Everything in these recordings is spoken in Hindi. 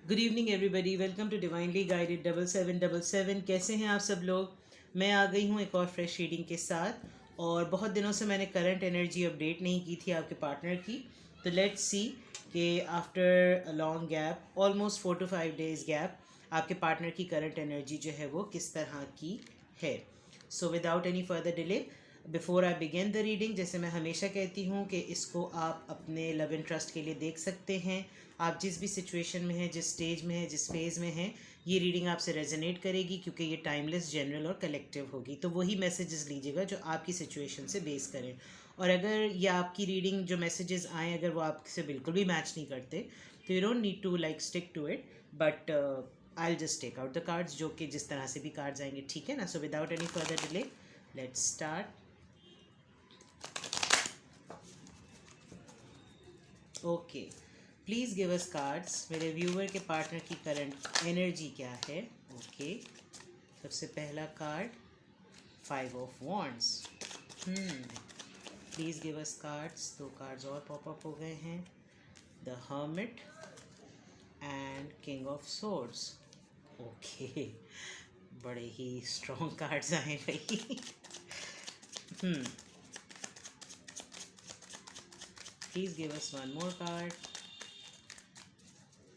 Good evening everybody, welcome to divinely guided 7777। कैसे हैं आप सब लोग। मैं आ गई हूँ एक और फ्रेश रीडिंग के साथ। और बहुत दिनों से मैंने करंट एनर्जी अपडेट नहीं की थी आपके पार्टनर की। तो लेट्स सी कि after a long gap, almost 4 to 5 days gap, आपके पार्टनर की करंट एनर्जी जो है वो किस तरह की है। So without any further delay, before I begin the reading, जैसे मैं हमेशा कहती हूँ कि इसको आप अपने लव एंड ट्रस्ट के लिए देख सकते हैं। आप जिस भी सिचुएशन में हैं, जिस स्टेज में हैं, जिस फेज़ में हैं, ये रीडिंग आपसे रेजोनेट करेगी क्योंकि ये टाइमलेस, जनरल और कलेक्टिव होगी। तो वही मैसेजेस लीजिएगा जो आपकी सिचुएशन से बेस करें। और अगर ये आपकी रीडिंग जो मैसेजेस आए, अगर वो आपसे बिल्कुल भी मैच नहीं करते, तो you don't need to like stick to it, but I will just take out the cards, जो कि जिस तरह से भी कार्ड्स आएंगे, ठीक है ना। सो without any further delay, let's start. Okay, please give us cards. मेरे व्यूअर के पार्टनर की करंट एनर्जी क्या है। ओके, सबसे पहला card 5 of Wands। Please give us cards. 2 cards और पॉप अप हो गए हैं, the hermit and king of swords. Okay, बड़े ही स्ट्रॉन्ग कार्ड्स आए भाई। Please give us one more card.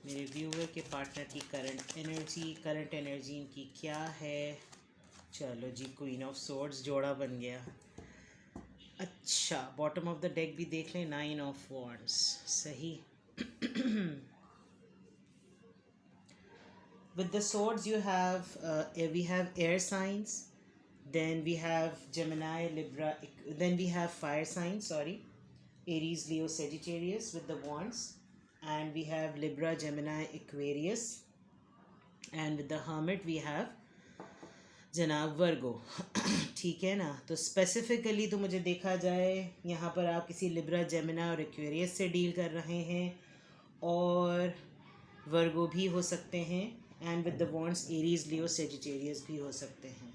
मेरे व्यूअर के पार्टनर की करंट एनर्जी इनकी क्या है। चलो जी, क्वीन ऑफ सोर्ड्स जोड़ा बन गया। अच्छा, बॉटम ऑफ द डेक भी देख लें, 9 of Wands। सही। With the swords you have we have air signs, then we have Gemini, Libra, then we have fire signs, sorry, Aries, Leo, Sagittarius with the wands, and we have Libra, Gemini, Aquarius, and with the hermit we have जनाब वर्गो। ठीक है ना। तो स्पेसिफिकली तो मुझे देखा जाए यहाँ पर आप किसी लिब्रा, जेमिना और एक्वेरियस से डील कर रहे हैं, और वर्गो भी हो सकते हैं, and with the wands Aries, Leo, Sagittarius भी हो सकते हैं।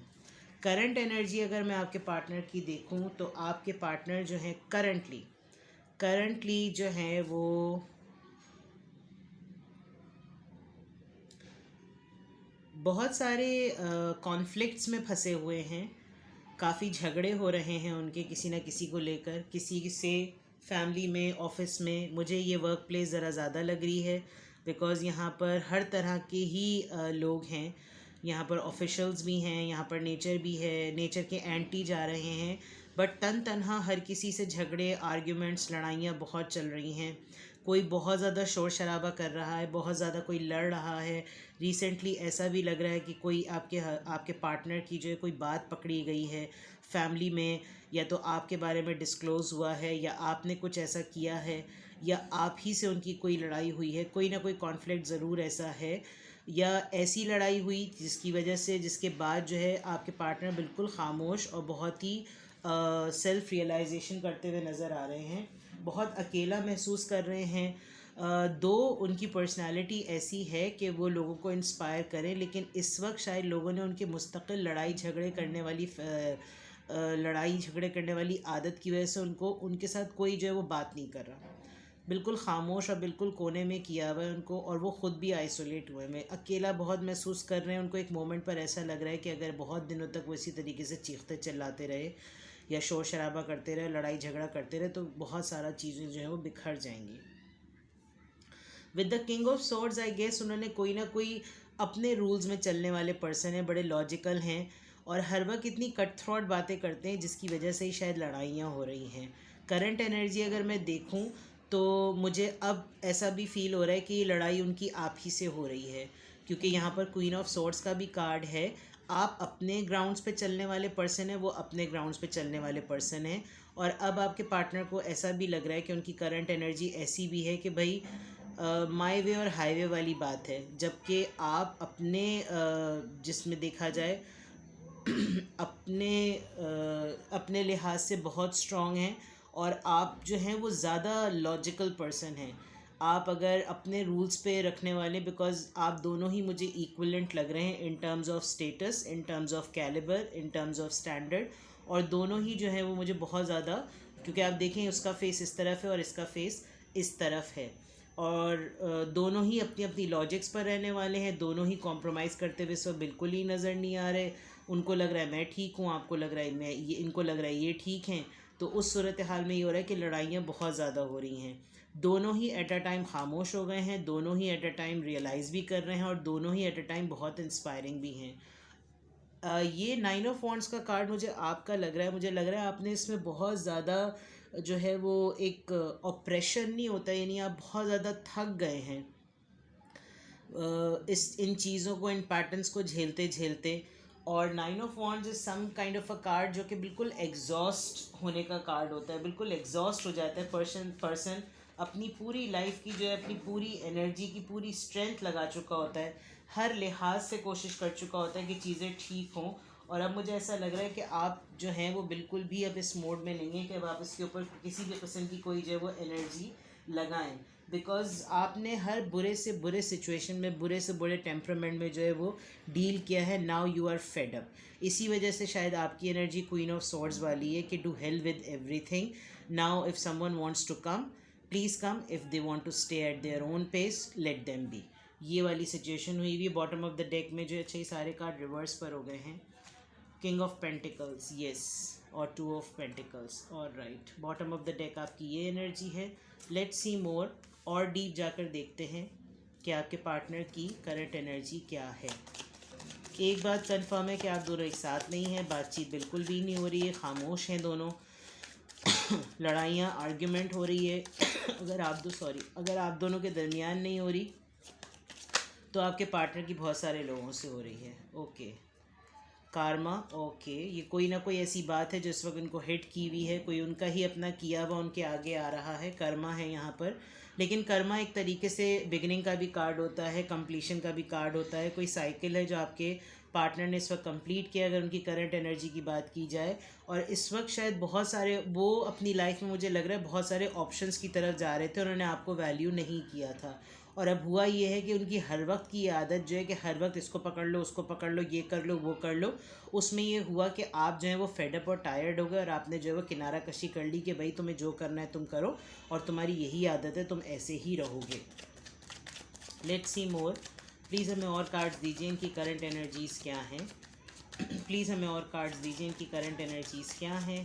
करंट एनर्जी अगर मैं आपके पार्टनर की देखूं, तो आपके पार्टनर जो हैं करंटली जो है वो बहुत सारे कॉन्फ्लिक्ट्स में फंसे हुए हैं। काफ़ी झगड़े हो रहे हैं उनके किसी ना किसी को लेकर, किसी से फैमिली में, ऑफिस में। मुझे ये वर्क प्लेस ज़रा ज़्यादा लग रही है, बिकॉज़ यहाँ पर हर तरह के ही लोग हैं। यहाँ पर ऑफिशियल्स भी हैं, यहाँ पर नेचर भी है, नेचर के एंटी जा रहे हैं, बट तनहा हर किसी से झगड़े, आर्ग्यूमेंट्स, लड़ाइयाँ बहुत चल रही हैं। कोई बहुत ज़्यादा शोर शराबा कर रहा है, बहुत ज़्यादा कोई लड़ रहा है। रिसेंटली ऐसा भी लग रहा है कि कोई आपके पार्टनर की जो है कोई बात पकड़ी गई है फैमिली में, या तो आपके बारे में डिस्क्लोज़ हुआ है, या आपने कुछ ऐसा किया है, या आप ही से उनकी कोई लड़ाई हुई है। कोई ना कोई कॉन्फ्लिक्ट ज़रूर ऐसा है, या ऐसी लड़ाई हुई जिसकी वजह से, जिसके बाद जो है आपके पार्टनर बिल्कुल खामोश और बहुत ही सेल्फ रियलाइजेशन करते हुए नज़र आ रहे हैं। बहुत अकेला महसूस कर रहे हैं। दो उनकी पर्सनालिटी ऐसी है कि वो लोगों को इंस्पायर करें, लेकिन इस वक्त शायद लोगों ने उनके मुस्तकिल लड़ाई झगड़े करने वाली आदत की वजह से उनको, उनके साथ कोई जो है वो बात नहीं कर रहा। बिल्कुल खामोश और बिल्कुल कोने में किया हुआ है उनको, और वो ख़ुद भी आइसोलेट हुए में अकेला बहुत महसूस कर रहे हैं। उनको एक मोमेंट पर ऐसा लग रहा है कि अगर बहुत दिनों तक वो इसी तरीके से चीखते चिल्लाते रहे, या शोर शराबा करते रहे, लड़ाई झगड़ा करते रहे, तो बहुत सारा चीज़ें जो है वो बिखर जाएंगी। With the king of swords, I guess उन्होंने कोई ना कोई अपने रूल्स में चलने वाले पर्सन है, बड़े लॉजिकल हैं, और हर वक्त इतनी कट थ्रॉट बातें करते हैं जिसकी वजह से ही शायद लड़ाइयाँ हो रही हैं। करंट एनर्जी अगर मैं देखूं, तो मुझे अब ऐसा भी फील हो रहा है कि ये लड़ाई उनकी आप ही से हो रही है, क्योंकि यहाँ पर क्वीन ऑफ सोर्ड्स का भी कार्ड है। आप अपने ग्राउंड्स पे चलने वाले पर्सन है, वो अपने ग्राउंड्स पे चलने वाले पर्सन है। और अब आपके पार्टनर को ऐसा भी लग रहा है कि उनकी करंट एनर्जी ऐसी भी है कि भाई माई वे और हाईवे वाली बात है, जबकि आप अपने जिसमें देखा जाए अपने लिहाज से बहुत स्ट्रॉन्ग हैं, और आप जो हैं वो ज़्यादा लॉजिकल पर्सन हैं। आप अगर अपने रूल्स पे रखने वाले, बिकॉज़ आप दोनों ही मुझे इक्वलेंट लग रहे हैं in terms of status, in terms of calibre, in terms of standard, और दोनों ही जो है वो मुझे बहुत ज़्यादा, क्योंकि आप देखें उसका फेस इस तरफ है और इसका फेस इस तरफ है, और दोनों ही अपनी अपनी लॉजिक्स पर रहने वाले हैं, दोनों ही कॉम्प्रोमाइज़ करते हुए इस वक्त बिल्कुल ही नज़र नहीं आ रहे। उनको लग रहा है मैं ठीक हूँ, आपको लग रहा है मैं ये, इनको लग रहा है ये ठीक हैं। तो उस सूरत हाल में ये हो रहा है कि लड़ाइयाँ बहुत ज़्यादा हो रही हैं। दोनों ही एट अ टाइम खामोश हो गए हैं, दोनों ही एट अ टाइम रियलाइज़ भी कर रहे हैं और दोनों ही एट अ टाइम बहुत इंस्पायरिंग भी हैं। ये नाइन ऑफ वॉन्ड्स का कार्ड मुझे आपका लग रहा है, मुझे लग रहा है आपने इसमें बहुत ज़्यादा जो है वो एक ऑप्रेशन नहीं होता, यानी आप बहुत ज़्यादा थक गए हैं इस इन चीज़ों को, इन पैटर्न्स को झेलते झेलते। और nine of wands is some kind of a card जो कि बिल्कुल एग्जॉस्ट होने का कार्ड होता है, बिल्कुल एग्जॉस्ट हो जाता है पर्सन अपनी पूरी लाइफ की जो है अपनी पूरी एनर्जी की पूरी स्ट्रेंथ लगा चुका होता है, हर लिहाज से कोशिश कर चुका होता है कि चीज़ें ठीक हों। और अब मुझे ऐसा लग रहा है कि आप जो हैं वो बिल्कुल भी अब इस मोड में नहीं है कि अब आप इसके ऊपर किसी भी किस्म की कोई जो है वो एनर्जी लगाएं, बिकॉज आपने हर बुरे से बुरे सिचुएशन में, बुरे से बुरे टेम्परामेंट में जो है वो डील किया है। Now you are fed up. इसी वजह से शायद आपकी एनर्जी क्वीन ऑफ सॉर्ड्स वाली है कि do hell with everything. Now if someone wants to come, please come. If they want to stay at their own pace, let them be. ये वाली सिचुएशन हुई हुई। बॉटम ऑफ द डेक में जो अच्छे सारे कार्ड रिवर्स पर हो गए हैं। किंग ऑफ पेंटिकल्स, यस, और टू ऑफ पेंटिकल्स, और right. Bottom of the deck आपकी ये एनर्जी है। लेट्स सी मोर, और डीप जाकर देखते हैं कि आपके पार्टनर की करंट एनर्जी क्या है। एक बात कंफर्म है कि आप दोनों एक साथ नहीं हैं, बातचीत बिल्कुल भी नहीं हो रही है, खामोश हैं दोनों। लड़ाइयाँ, आर्ग्यूमेंट हो रही है। अगर आप दोनों के दरमियान नहीं हो रही तो आपके पार्टनर की बहुत सारे लोगों से हो रही है। ओके, कार्मा, ओके, ये कोई ना कोई ऐसी बात है जो इस वक्त उनको हिट की हुई है, कोई उनका ही अपना किया हुआ उनके आगे आ रहा है। कर्मा है यहाँ पर, लेकिन कर्मा एक तरीके से बिगिनिंग का भी कार्ड होता है, कंप्लीशन का भी कार्ड होता है। कोई साइकिल है जो आपके पार्टनर ने इस वक्त कंप्लीट किया, अगर उनकी करंट एनर्जी की बात की जाए। और इस वक्त शायद बहुत सारे वो अपनी लाइफ में, मुझे लग रहा है बहुत सारे ऑप्शंस की तरफ जा रहे थे, उन्होंने आपको वैल्यू नहीं किया था। और अब हुआ ये है कि उनकी हर वक्त की ये आदत जो है कि हर वक्त इसको पकड़ लो, उसको पकड़ लो, ये कर लो, वो कर लो। उसमें ये हुआ कि आप जो है वो फेडअप और टायर्ड हो गए और आपने जो है वो किनारा कशी कर ली कि भाई तुम्हें जो करना है तुम करो और तुम्हारी यही आदत है, तुम ऐसे ही रहोगे। Let's see more. प्लीज़ हमें और कार्ड्स दीजिए, इनकी करंट एनर्जीज़ क्या हैं। प्लीज़ हमें और कार्ड्स दीजिए, इनकी करंट एनर्जीज़ क्या हैं।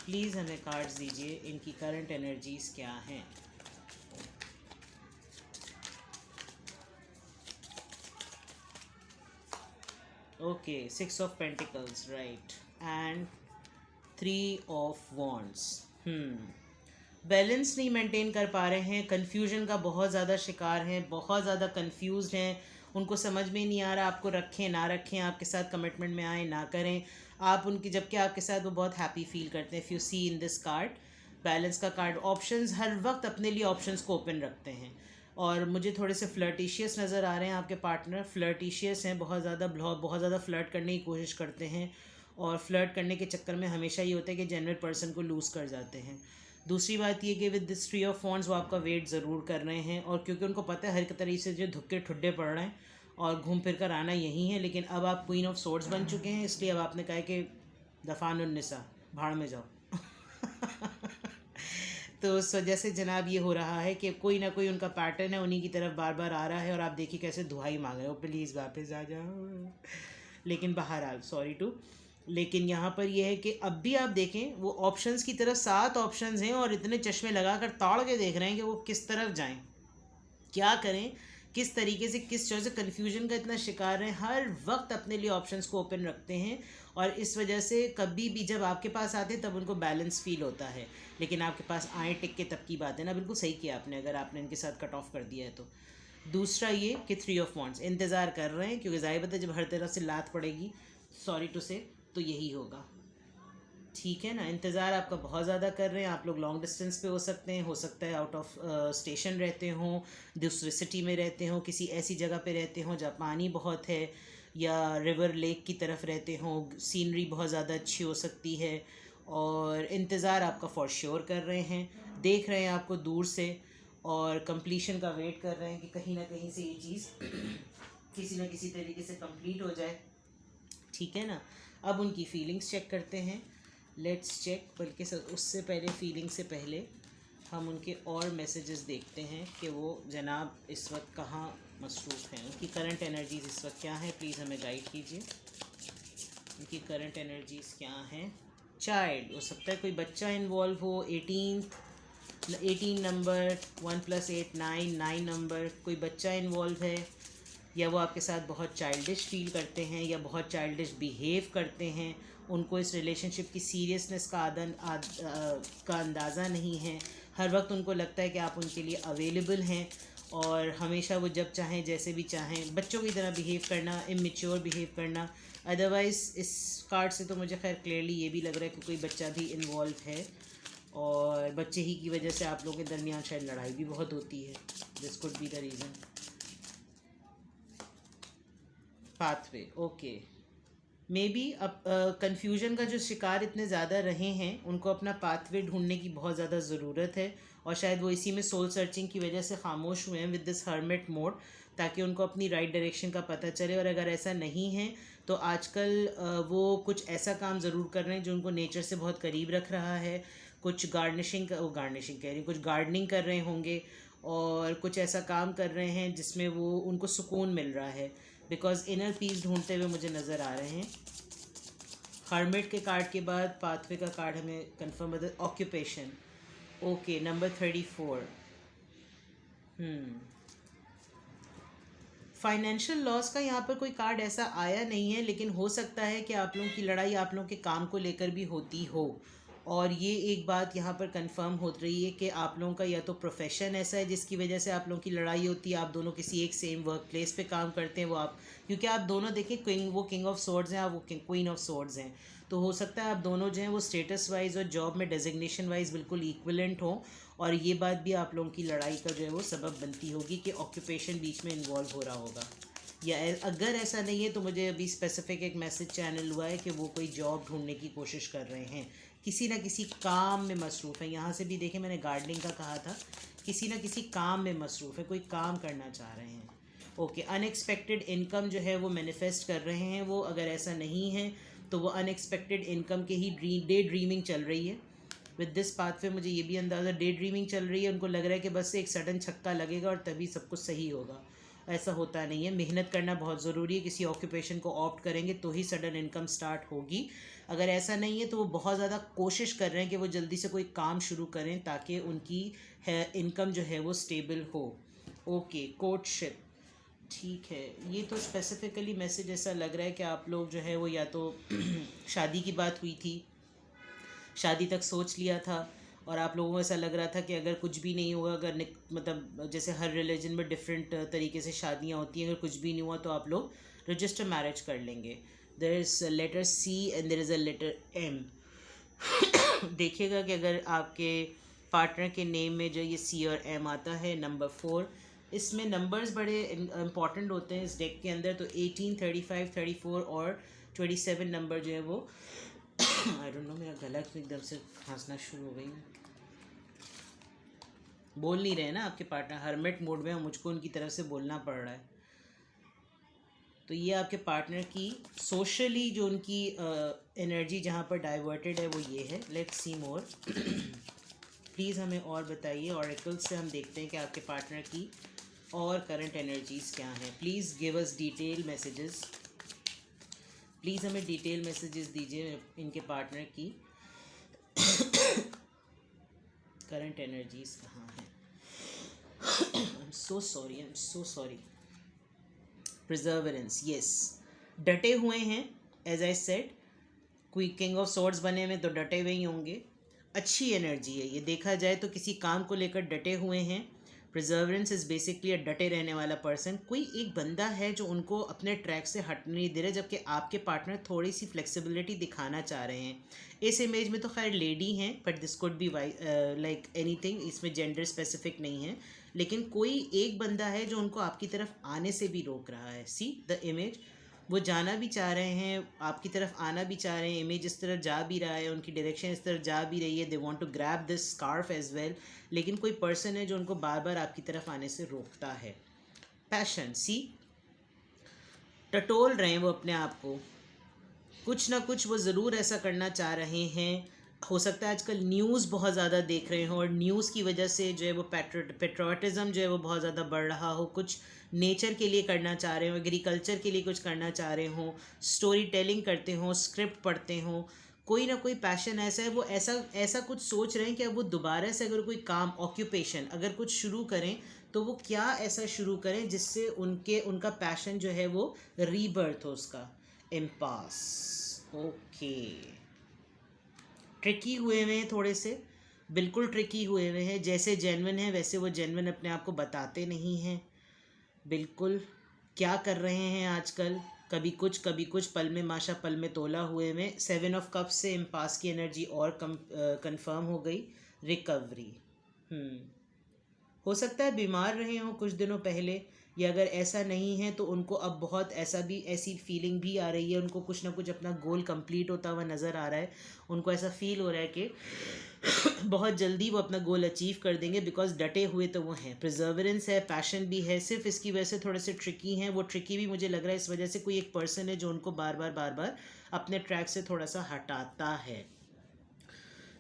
प्लीज़ हमें कार्ड्स दीजिए, इनकी करंट एनर्जीज़ क्या हैं। Okay, six of pentacles, right, and three of wands. Balance नहीं मेंटेन कर पा रहे हैं, कन्फ्यूजन का बहुत ज़्यादा शिकार हैं, बहुत ज़्यादा कंफ्यूज्ड हैं। उनको समझ में नहीं आ रहा आपको रखें ना रखें, आपके साथ कमिटमेंट में आए ना करें आप उनकी, जबकि आपके साथ वो बहुत हैप्पी फील करते हैं। If you see in this card, balance का कार्ड, ऑप्शंस, हर वक्त अपने लिए ऑप्शंस को ओपन रखते हैं। और मुझे थोड़े से फ्लर्टिशियस नज़र आ रहे हैं आपके पार्टनर, फ्लर्टिशियस हैं, बहुत ज़्यादा फ्लर्ट करने की कोशिश करते हैं। और फ्लर्ट करने के चक्कर में हमेशा ये होता है कि जेन्युइन पर्सन को लूज़ कर जाते हैं। दूसरी बात ये कि with this three of wands वो आपका वेट ज़रूर कर रहे हैं, और क्योंकि उनको पता है हर एक तरीके से जो धुक्के ठुड्डे पड़ रहे हैं और घूम फिर कर आना यही है। लेकिन अब आप क्वीन ऑफ सोर्ड्स बन चुके हैं, इसलिए अब आपने कहा कि दफान उन्निसा, भाड़ में जाओ। तो उस वजह से जनाब ये हो रहा है कि कोई ना कोई उनका पैटर्न है, उन्हीं की तरफ बार बार आ रहा है और आप देखिए कैसे दुहाई मांग रहे हो, प्लीज़ वापस आ जाओ। लेकिन बहरहाल सॉरी टू, लेकिन यहाँ पर यह है कि अब भी आप देखें वो ऑप्शंस की तरफ 7 ऑप्शंस हैं और इतने चश्मे लगा कर ताड़ के देख रहे हैं कि वो किस तरफ जाएं, क्या करें, किस तरीके से, किस तरह से कन्फ्यूजन का इतना शिकार है, हर वक्त अपने लिए ऑप्शंस को ओपन रखते हैं। और इस वजह से कभी भी जब आपके पास आते हैं तब उनको बैलेंस फील होता है, लेकिन आपके पास आए टिक के तब की बात है ना। बिल्कुल सही किया आपने अगर आपने इनके साथ कट ऑफ कर दिया है तो। दूसरा ये कि थ्री ऑफ वॉन्ड्स इंतज़ार कर रहे हैं, क्योंकि ज़ाहिर बात है जब हर तरफ से लात पड़ेगी, सॉरी टू से, तो यही होगा, ठीक है ना। इंतज़ार आपका बहुत ज़्यादा कर रहे हैं, आप लोग लॉन्ग डिस्टेंस पे हो सकते हैं, हो सकता है आउट ऑफ स्टेशन रहते हों, दूसरे सिटी में रहते हों, किसी ऐसी जगह पे रहते हों जहाँ पानी बहुत है, या रिवर लेक की तरफ रहते हों, सीनरी बहुत ज़्यादा अच्छी हो सकती है। और इंतज़ार आपका फॉर श्योर कर रहे हैं, देख रहे हैं आपको दूर से, और कंप्लीशन का वेट कर रहे हैं कि कहीं ना कहीं से ये चीज़ किसी ना किसी तरीके से कंप्लीट हो जाए, ठीक है ना। अब उनकी फीलिंग्स चेक करते हैं, लेट्स चेक, बल्कि उससे पहले, फीलिंग से पहले हम उनके और मैसेजेस देखते हैं कि वो जनाब इस वक्त कहाँ मसरूफ़ हैं, उनकी करंट एनर्जीज़ इस वक्त क्या हैं, प्लीज़ हमें गाइड कीजिए। उनकी करंट एनर्जीज़ क्या हैं। चाइल्ड, हो सकता है कोई बच्चा इन्वॉल्व हो। 18 नंबर, 1 + 8 9 नंबर, कोई बच्चा इन्वॉल्व है, या वो आपके साथ बहुत चाइल्डिश फील करते हैं या बहुत चाइल्डिश बिहेव करते हैं। उनको इस रिलेशनशिप की सीरियसनेस का अंदाज़ा नहीं है। हर वक्त उनको लगता है कि आप उनके लिए अवेलेबल हैं और हमेशा वो जब चाहें जैसे भी चाहें बच्चों की तरह बिहेव करना, इमेच्योर बिहेव करना। अदरवाइज़ इस कार्ड से तो मुझे खैर क्लियरली ये भी लग रहा है कि कोई बच्चा भी इन्वॉल्व है और बच्चे ही की वजह से आप लोगों के दरमियान शायद लड़ाई भी बहुत होती है। This could be the reason. Pathway, okay. May be अब कन्फ्यूजन का जो शिकार इतने ज़्यादा रहे हैं, उनको अपना पाथवे ढूंढने की बहुत ज़्यादा ज़रूरत है और शायद वो इसी में सोल सर्चिंग की वजह से खामोश हुए हैं विद दिस हर्मिट मोड, ताकि उनको अपनी राइट डायरेक्शन का पता चले। और अगर ऐसा नहीं है तो आजकल वो कुछ ऐसा काम ज़रूर कर रहे हैं जो उनको नेचर से बहुत करीब रख रहा है। कुछ गार्डनिशिंग कह रही, कुछ गार्डनिंग कर रहे होंगे और कुछ ऐसा काम कर रहे हैं जिसमें वो उनको सुकून मिल रहा है, बिकॉज इनर पीस ढूंढते हुए मुझे नज़र आ रहे हैं। हर्मिट के कार्ड के बाद पाथवे का कार्ड हमें कंफर्म बता। Occupation, okay, number 34। Financial loss का यहाँ पर कोई कार्ड ऐसा आया नहीं है, लेकिन हो सकता है कि आप लोगों की लड़ाई आप लोगों के काम को लेकर भी होती हो। और ये एक बात यहाँ पर कंफर्म हो रही है कि आप लोगों का या तो प्रोफेशन ऐसा है जिसकी वजह से आप लोगों की लड़ाई होती है। आप दोनों किसी एक सेम वर्क प्लेस पे काम करते हैं, वो आप, क्योंकि आप दोनों देखें किंग ऑफ सोर्ड्स हैं, आप वो क्वीन ऑफ सोर्ड्स हैं, तो हो सकता है आप दोनों जो हैं वो स्टेटस वाइज और जॉब में डेजिग्नेशन वाइज बिल्कुल इक्विलेंट हों। और ये बात भी आप लोगों की लड़ाई का जो है वो सबब बनती होगी कि ऑक्यूपेशन बीच में इन्वॉल्व हो रहा होगा। या अगर ऐसा नहीं है तो मुझे अभी स्पेसिफिक एक मैसेज चैनल हुआ है कि वो कोई जॉब ढूंढने की कोशिश कर रहे हैं, किसी ना किसी काम में मसरूफ़ है। यहाँ से भी देखें, मैंने गार्डनिंग का कहा था, किसी ना किसी काम में मसरूफ़ है, कोई काम करना चाह रहे हैं। ओके, अनएक्सपेक्टेड इनकम जो है वो मैनिफेस्ट कर रहे हैं वो। अगर ऐसा नहीं है तो वो अनएक्सपेक्टेड इनकम के ही डे ड्रीमिंग चल रही है। विद दिस पाथ पे मुझे ये भी अंदाज़ा डे ड्रीमिंग चल रही है। उनको लग रहा है कि बस एक सडन छक्का लगेगा और तभी सब कुछ सही होगा। ऐसा होता नहीं है, मेहनत करना बहुत ज़रूरी है। किसी ऑक्यूपेशन को ऑप्ट करेंगे तो ही सडन इनकम स्टार्ट होगी। अगर ऐसा नहीं है तो वो बहुत ज़्यादा कोशिश कर रहे हैं कि वो जल्दी से कोई काम शुरू करें ताकि उनकी इनकम जो है वो स्टेबल हो। ओके, कोर्टशिप, ठीक है। ये तो स्पेसिफिकली मैसेज ऐसा लग रहा है कि आप लोग जो है वो या तो शादी की बात हुई थी, शादी तक सोच लिया था और आप लोगों को ऐसा लग रहा था कि अगर कुछ भी नहीं होगा, अगर मतलब जैसे हर रिलीजन में डिफरेंट तरीके से शादियां होती हैं, अगर कुछ भी नहीं हुआ तो आप लोग रजिस्टर मैरिज कर लेंगे। There is letter C and there is a letter M. देखिएगा कि अगर आपके पार्टनर के नेम में जो ये सी और एम आता है, नंबर 4, इसमें नंबर्स बड़े इंपॉर्टेंट होते हैं इस डेक के अंदर। तो 18, 35, 34 और 27 नंबर जो है वो आई डोंट नो, मेरा गला क्यों एकदम से खांसना शुरू हो गई। बोल नहीं रहे ना आपके पार्टनर, हर्मिट मोड में, मुझको उनकी तरफ से बोलना पड़ रहा है। तो ये आपके पार्टनर की सोशली जो उनकी एनर्जी जहाँ पर डाइवर्टेड है वो ये है। Let's see more. प्लीज़ हमें और बताइए, ऑरेकल्स से हम देखते हैं कि आपके पार्टनर की और करंट एनर्जीज़ क्या हैं। Please give us detail messages. Please हमें डिटेल मैसेजेस दीजिए इनके पार्टनर की करंट एनर्जीज़ कहाँ हैं। I am so sorry. Perseverance, yes, डटे हुए हैं। एज आई सेड, कोई किंग ऑफ सॉर्ड्स बने में तो डटे हुए ही होंगे। अच्छी एनर्जी है ये, देखा जाए तो किसी काम को लेकर डटे हुए हैं। प्रिजर्वेंस इज़ बेसिकली अ डटे रहने वाला पर्सन। कोई एक बंदा है जो उनको अपने ट्रैक से हटने नहीं दे रहे, जबकि आपके पार्टनर थोड़ी सी फ्लेक्सिबिलिटी दिखाना चाह रहे हैं। इस इमेज में तो खैर लेडी हैं, but this could be like anything, इसमें जेंडर स्पेसिफिक नहीं है। लेकिन कोई एक बंदा है जो उनको आपकी तरफ आने से भी रोक रहा है। सी द इमेज, वो जाना भी चाह रहे हैं, आपकी तरफ आना भी चाह रहे हैं, इमेज इस तरफ जा भी रहा है, उनकी डायरेक्शन इस तरफ जा भी रही है। They want to grab this scarf as well, लेकिन कोई पर्सन है जो उनको बार बार आपकी तरफ आने से रोकता है। पैशन, सी, टटोल रहे हैं वो अपने आप को, कुछ ना कुछ वो ज़रूर ऐसा करना चाह रहे हैं हो सकता है आजकल न्यूज़ बहुत ज़्यादा देख रहे हो और न्यूज़ की वजह से जो है वो पेट्रोटिज़म जो है वो बहुत ज़्यादा बढ़ रहा हो, कुछ नेचर के लिए करना चाह रहे हो, एग्रीकल्चर के लिए कुछ करना चाह रहे हो, स्टोरी टेलिंग करते हो, स्क्रिप्ट पढ़ते हो, कोई ना कोई पैशन ऐसा है, वो ऐसा ऐसा कुछ सोच रहे हैं कि अब वो दोबारा से अगर कोई काम ऑक्यूपेशन अगर कुछ शुरू करें तो वो क्या ऐसा शुरू करें जिससे उनका पैशन जो है वो रीबर्थ हो उसका। इम्पास। ओके। ट्रिकी हुए हुए हैं थोड़े से, बिल्कुल ट्रिकी हुए हुए हैं, जैसे जेन्युइन है वैसे वो जेन्युइन अपने आप को बताते नहीं हैं बिल्कुल। क्या कर रहे हैं आजकल, कभी कुछ पल में माशा पल में तोला हुए में। 7 ऑफ कप्स से इम्पास की एनर्जी और कंफर्म हो गई। रिकवरी। हो सकता है बीमार रहे हों कुछ दिनों पहले, या अगर ऐसा नहीं है तो उनको अब बहुत ऐसी फीलिंग भी आ रही है, उनको कुछ ना कुछ अपना गोल कंप्लीट होता हुआ नज़र आ रहा है। उनको ऐसा फील हो रहा है कि बहुत जल्दी वो अपना गोल अचीव कर देंगे, बिकॉज डटे हुए तो वो हैं, प्रिजर्वेरेंस है, पैशन भी है। सिर्फ इसकी वजह से थोड़े से ट्रिकी हैं। वो ट्रिकी भी मुझे लग रहा है इस वजह से कोई एक पर्सन है जो उनको बार बार अपने ट्रैक से थोड़ा सा हटाता है।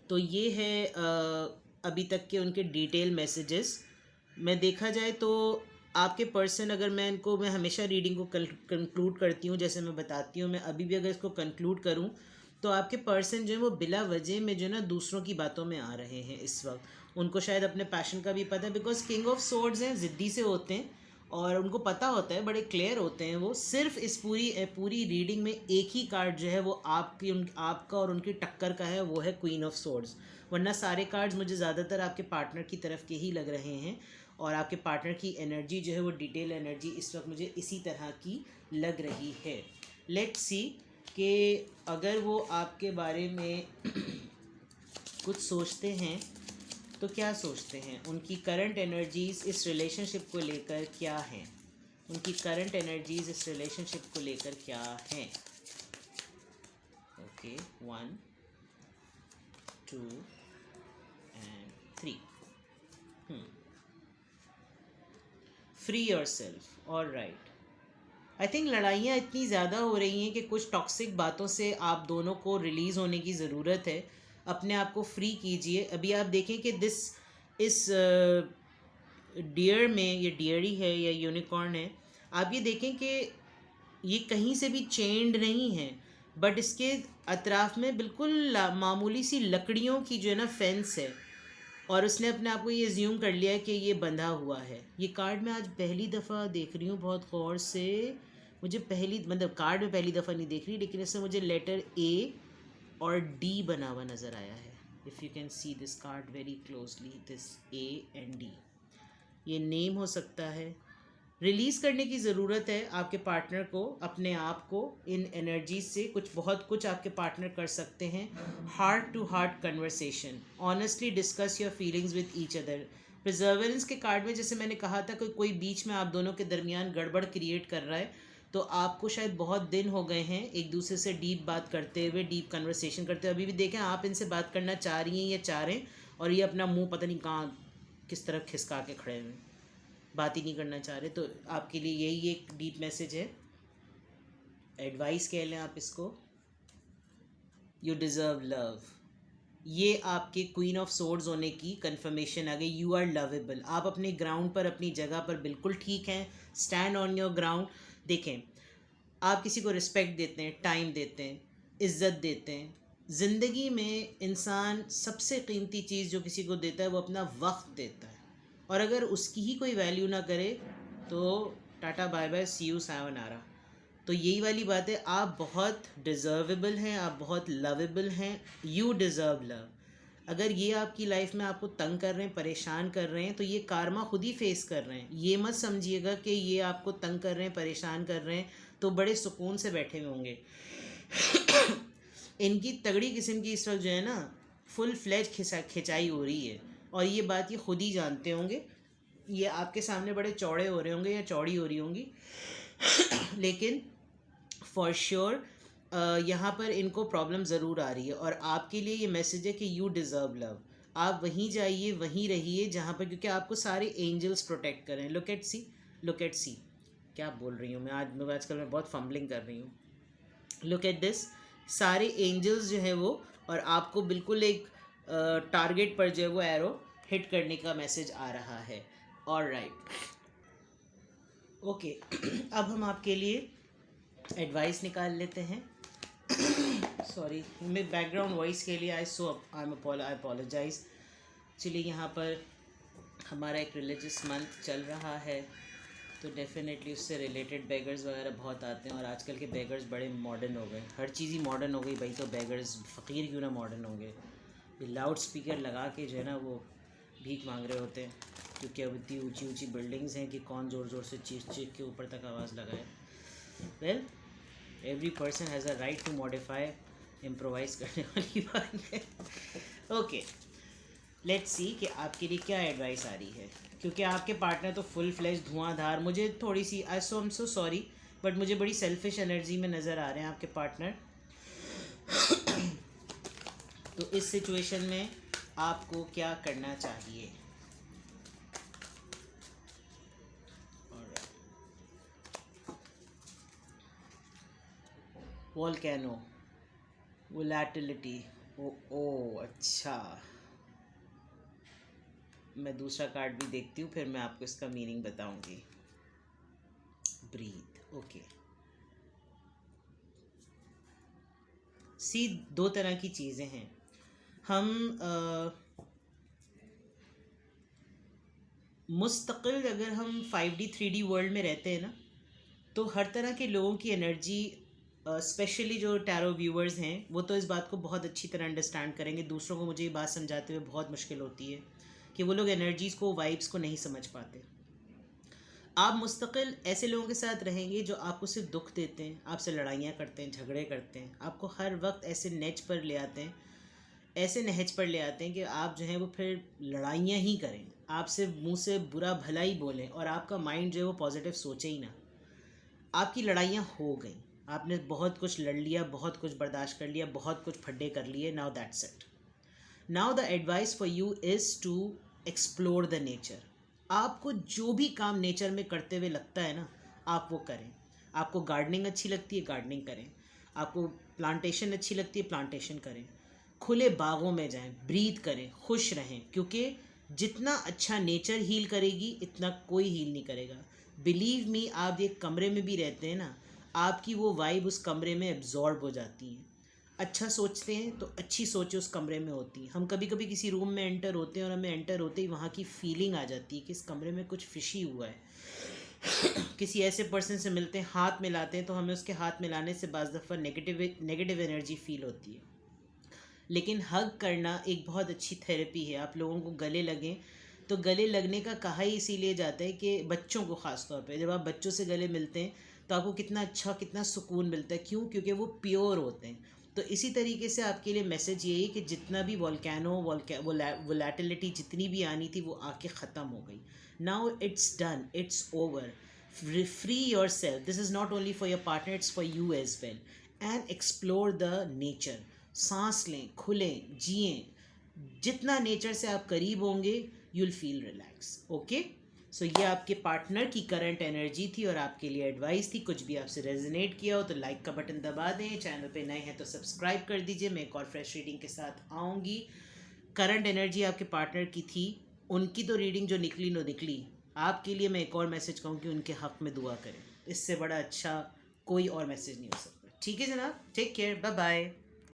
तो ये है अभी तक के उनके डिटेल मैसेजेस। मैं देखा जाए तो आपके पर्सन, अगर मैं हमेशा रीडिंग को कंक्लूड करती हूँ, जैसे मैं बताती हूँ, मैं अभी भी अगर इसको कंक्लूड करूँ तो आपके पर्सन जो है वो बिला वजह में जो है ना दूसरों की बातों में आ रहे हैं इस वक्त। उनको शायद अपने पैशन का भी पता है, बिकॉज किंग ऑफ सोर्ड्स हैं, ज़िद्दी से होते हैं और उनको पता होता है, बड़े क्लियर होते हैं वो। सिर्फ इस पूरी रीडिंग में एक ही कार्ड जो है वो आपका और उनकी टक्कर का है, वो है क्वीन ऑफ सोर्ड्स। वरना सारे कार्ड्स मुझे ज़्यादातर आपके पार्टनर की तरफ के ही लग रहे हैं, और आपके पार्टनर की एनर्जी जो है वो डिटेल एनर्जी इस वक्त मुझे इसी तरह की लग रही है। लेट्स सी कि अगर वो आपके बारे में कुछ सोचते हैं तो क्या सोचते हैं, उनकी करंट एनर्जीज इस रिलेशनशिप को लेकर क्या हैं, उनकी करंट एनर्जीज इस रिलेशनशिप को लेकर क्या हैं। Okay, 1 2 and 3। Free yourself. Alright. I think लड़ाइयाँ इतनी ज़्यादा हो रही हैं कि कुछ टॉक्सिक बातों से आप दोनों को रिलीज़ होने की ज़रूरत है। अपने आप को फ्री कीजिए। अभी आप देखें कि इस डियर में, ये डियरी है या यूनिकॉर्न है, आप ये देखें कि ये कहीं से भी चेंड नहीं है, बट इसके अतराफ में बिल्कुल मामूली सी लकड़ियों की जो है ना फेंस है, और उसने अपने आप को ये ज्यूम कर लिया है कि ये बंधा हुआ है। ये कार्ड मैं आज पहली दफ़ा देख रही हूँ बहुत गौर से। मुझे कार्ड में पहली दफ़ा नहीं देख रही, लेकिन इससे मुझे लेटर ए और डी बना हुआ नज़र आया है। If you can see this card very closely, this A and D, ये नेम हो सकता है। रिलीज़ करने की ज़रूरत है आपके पार्टनर को, अपने आप को इन एनर्जी से। बहुत कुछ आपके पार्टनर कर सकते हैं। Heart to heart conversation, honestly discuss your feelings with each other. Perseverance के कार्ड में जैसे मैंने कहा था कि कोई बीच में आप दोनों के दरमियान गड़बड़ क्रिएट कर रहा है, तो आपको शायद बहुत दिन हो गए हैं एक दूसरे से डीप बात करते हुए, डीप कन्वर्सेशन करते हुए। अभी भी देखें आप इनसे बात करना चाह रही हैं या चाह रहे हैं, और ये अपना मुंह पता नहीं कहाँ किस तरफ खिसका के खड़े हुए, बात ही नहीं करना चाह रहे। तो आपके लिए यही एक डीप मैसेज है, एडवाइस कह लें आप इसको। You deserve love. ये आपके क्वीन ऑफ सोर्ड्स होने की कंफर्मेशन आ गई। You are lovable. आप अपने ग्राउंड पर, अपनी जगह पर बिल्कुल ठीक हैं। Stand on your ground. देखें, आप किसी को रिस्पेक्ट देते हैं, टाइम देते हैं, इज़्ज़त देते हैं। ज़िंदगी में इंसान सबसे कीमती चीज़ जो किसी को देता है वो अपना वक्त देता है, और अगर उसकी ही कोई वैल्यू ना करे तो tata bye bye, see you sayonara. तो यही वाली बात है, आप बहुत डिज़र्वेबल हैं, आप बहुत लवेबल हैं। You deserve love. अगर ये आपकी लाइफ में आपको तंग कर रहे हैं, परेशान कर रहे हैं, तो ये कार्मा खुद ही फेस कर रहे हैं। ये मत समझिएगा कि ये आपको तंग कर रहे हैं, परेशान कर रहे हैं तो बड़े सुकून से बैठे हुए होंगे। इनकी तगड़ी किस्म की इस वक्त जो है ना फुल फ्लैज खिंचाई हो रही है, और ये बात ये खुद ही जानते होंगे। ये आपके सामने बड़े चौड़े हो रहे होंगे या चौड़ी हो रही होंगी, लेकिन फॉर श्योर यहाँ पर इनको प्रॉब्लम ज़रूर आ रही है। और आपके लिए ये मैसेज है कि यू डिज़र्व लव। आप वहीं जाइए, वहीं रहिए जहाँ पर, क्योंकि आपको सारे एंजल्स प्रोटेक्ट कर रहे हैं। लुक एट सी, क्या बोल रही हूँ मैं आजकल मैं बहुत फम्बलिंग कर रही हूँ। लुक एट दिस, सारे एंजल्स जो है वो और आपको बिल्कुल एक टारगेट पर जो है वो एरो हिट करने का मैसेज आ रहा है। Alright, okay. अब हम आपके लिए एडवाइस निकाल लेते हैं। सॉरी, मैं बैकग्राउंड वॉइस के लिए आई अपोलोजाइज। चलिए, यहाँ पर हमारा एक रिलीजियस मंथ चल रहा है, तो डेफिनेटली उससे रिलेटेड बेगर्स वगैरह बहुत आते हैं। और आजकल के बेगर्स बड़े मॉडर्न हो गए, हर चीज़ ही मॉडर्न हो गई भाई, तो बेगर्स फ़कीर क्यों ना मॉडर्न हो गए। ये लाउड स्पीकर लगा के जो है ना वो भीख मांग रहे होते हैं, क्योंकि अब इतनी ऊंची ऊंची बिल्डिंग्स हैं कि कौन ज़ोर ज़ोर से चीख चीख के ऊपर तक आवाज़ लगाए। Well, every person has a right to modify, improvise करने वाली बात है। ओके, लेट्स सी कि आपके लिए क्या एडवाइस आ रही है, क्योंकि आपके पार्टनर तो फुल फ्लैश धुआंधार, मुझे थोड़ी सी I am so sorry, but मुझे बड़ी सेल्फिश एनर्जी में नज़र आ रहे हैं आपके पार्टनर। तो इस सिचुएशन में आपको क्या करना चाहिए? वोल्केनो, वोलेटिलिटी, ओ अच्छा, मैं दूसरा कार्ड भी देखती हूँ, फिर मैं आपको इसका मीनिंग बताऊंगी। Breathe, okay. सी, दो तरह की चीज़ें हैं। हम मुस्तकिल अगर हम 5D 3D वर्ल्ड में रहते हैं ना, तो हर तरह के लोगों की एनर्जी, स्पेशली जो टैरो व्यूअर्स हैं, वो तो इस बात को बहुत अच्छी तरह अंडरस्टैंड करेंगे। दूसरों को मुझे ये बात समझाते हुए बहुत मुश्किल होती है कि वो लोग एनर्जीज़ को, वाइब्स को नहीं समझ पाते। आप मुस्तकिल ऐसे लोगों के साथ रहेंगे जो आपको सिर्फ दुख देते हैं, आपसे लड़ाइयाँ करते हैं, झगड़े करते हैं, आपको हर वक्त ऐसे नेच पर ले आते हैं, ऐसे नहज पर ले आते हैं कि आप जो है वो फिर लड़ाइयाँ ही करें, आपसे मुंह से बुरा भला ही बोलें, और आपका माइंड जो है वो पॉजिटिव सोचे ही ना। आपकी लड़ाइयाँ हो गई, आपने बहुत कुछ लड़ लिया, बहुत कुछ बर्दाश्त कर लिया, बहुत कुछ फड्डे कर लिए, now that's it. Now the advice for you is to explore the nature. आपको जो भी काम नेचर में करते हुए लगता है ना, आप वो करें। आपको गार्डनिंग अच्छी लगती है, गार्डनिंग करें। आपको प्लांटेशन अच्छी लगती है, प्लांटेशन करें। खुले बागों में जाएं, ब्रीथ करें, खुश रहें, क्योंकि जितना अच्छा नेचर हील करेगी, इतना कोई हील नहीं करेगा। बिलीव मी, आप एक कमरे में भी रहते हैं ना, आपकी वो वाइब उस कमरे में एब्जॉर्ब हो जाती है। अच्छा सोचते हैं तो अच्छी सोचें उस कमरे में होती हैं। हम कभी कभी किसी रूम में एंटर होते हैं और हमें एंटर होते ही वहाँ की फीलिंग आ जाती है कि इस कमरे में कुछ फिशी हुआ है। किसी ऐसे पर्सन से मिलते हैं, हाथ मिलाते हैं, तो हमें उसके हाथ मिलाने से बाज़ दफ़ा नेगेटिव एनर्जी फील होती है। लेकिन हग करना एक बहुत अच्छी थेरेपी है। आप लोगों को गले लगें, तो गले लगने का कहा ही इसीलिए जाता है कि बच्चों को ख़ास तौर पे जब आप बच्चों से गले मिलते हैं तो आपको कितना अच्छा, कितना सुकून मिलता है। क्यों? क्योंकि वो प्योर होते हैं। तो इसी तरीके से आपके लिए मैसेज यही है कि जितना भी वोलेटिलिटी जितनी भी आनी थी वो आके ख़त्म हो गई। Now it's done, it's over. Free yourself, this is not only for your partner, it's for you as well. And explore the nature. सांस लें, खुलें, जिएं। जितना नेचर से आप करीब होंगे, you will feel relax. Okay, so ये आपके पार्टनर की करंट एनर्जी थी और आपके लिए एडवाइस थी। कुछ भी आपसे रेजोनेट किया हो तो लाइक का बटन दबा दें। चैनल पे नए हैं तो सब्सक्राइब कर दीजिए। मैं एक और फ्रेश रीडिंग के साथ आऊँगी। करंट एनर्जी आपके पार्टनर की थी, उनकी तो रीडिंग जो निकली नो निकली। आपके लिए मैं एक और मैसेज कहूँ कि उनके हक़ में दुआ करें। इससे बड़ा अच्छा कोई और मैसेज नहीं हो सकता। ठीक है जनाब, टेक केयर, बाय बाय।